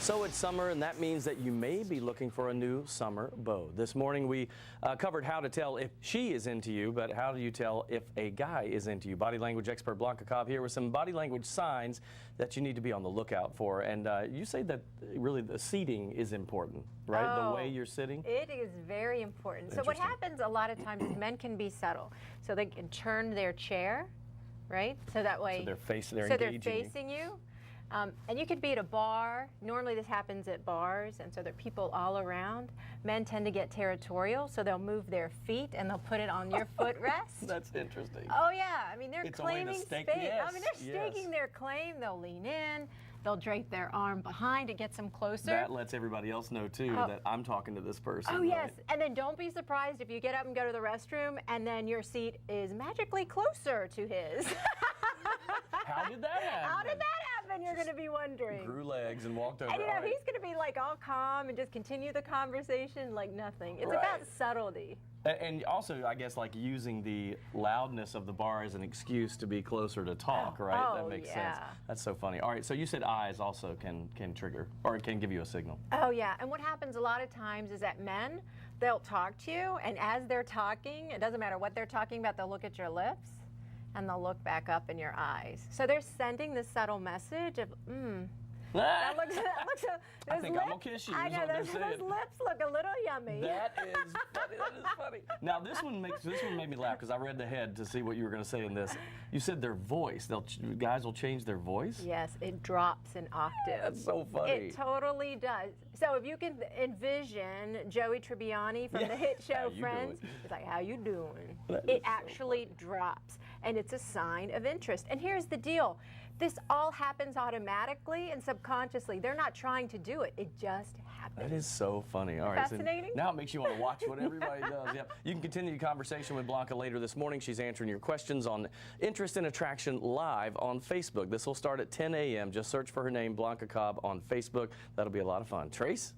So it's summer, and that means that you may be looking for a new summer beau. This morning we covered how to tell if she is into you, but how do you tell if a guy is into you? Body language expert Blanca here with some body language signs that you need to be on the lookout for. And you say that really the seating is important, right? Oh, the way you're sitting? It is very important. So what happens a lot of times is men can be subtle. So they can turn their chair, right? So that way, so they're engaging facing you. And you could be at a bar. Normally this happens at bars, and so there are people all around. Men tend to get territorial, so they'll move their feet and they'll put it on your footrest. That's interesting. Oh yeah, I mean they're it's claiming space. Yes, I mean they're staking their claim. They'll lean in, they'll drape their arm behind, it gets them closer. That lets everybody else know too that I'm talking to this person. Oh yes, and then don't be surprised if you get up and go to the restroom and then your seat is magically closer to his. How did that happen? How did that happen? You're going to be wondering. Grew legs and walked over. And you know, he's going to be like all calm and just continue the conversation like nothing. It's about subtlety. And also, I guess, like using the loudness of the bar as an excuse to be closer to talk, right? Oh, that makes sense. That's so funny. All right, so you said eyes also can trigger, or can give you a signal. Oh, yeah. And what happens a lot of times is that men, they'll talk to you, and as they're talking, it doesn't matter what they're talking about, they'll look at your lips, and they'll look back up in your eyes. So they're sending this subtle message of, that looks I think I'm gonna kiss you. I know, those lips look a little yummy. That is funny. That is funny. Now this one made me laugh because I read ahead to see what you were going to say in this. You said their voice. Guys will change their voice. Yes, it drops an octave. That's so funny. It totally does. So if you can envision Joey Tribbiani from the hit show Friends, it's like, how you doing? It actually drops, and it's a sign of interest. And here's the deal. This all happens automatically and subconsciously. They're not trying to do it. It just happens. That is so funny. All right, fascinating. So now it makes you want to watch what everybody does. Yeah. You can continue the conversation with Blanca later this morning. She's answering your questions on Interest in Attraction live on Facebook. This will start at 10 a.m. Just search for her name, Blanca Cobb, on Facebook. That'll be a lot of fun. Trace?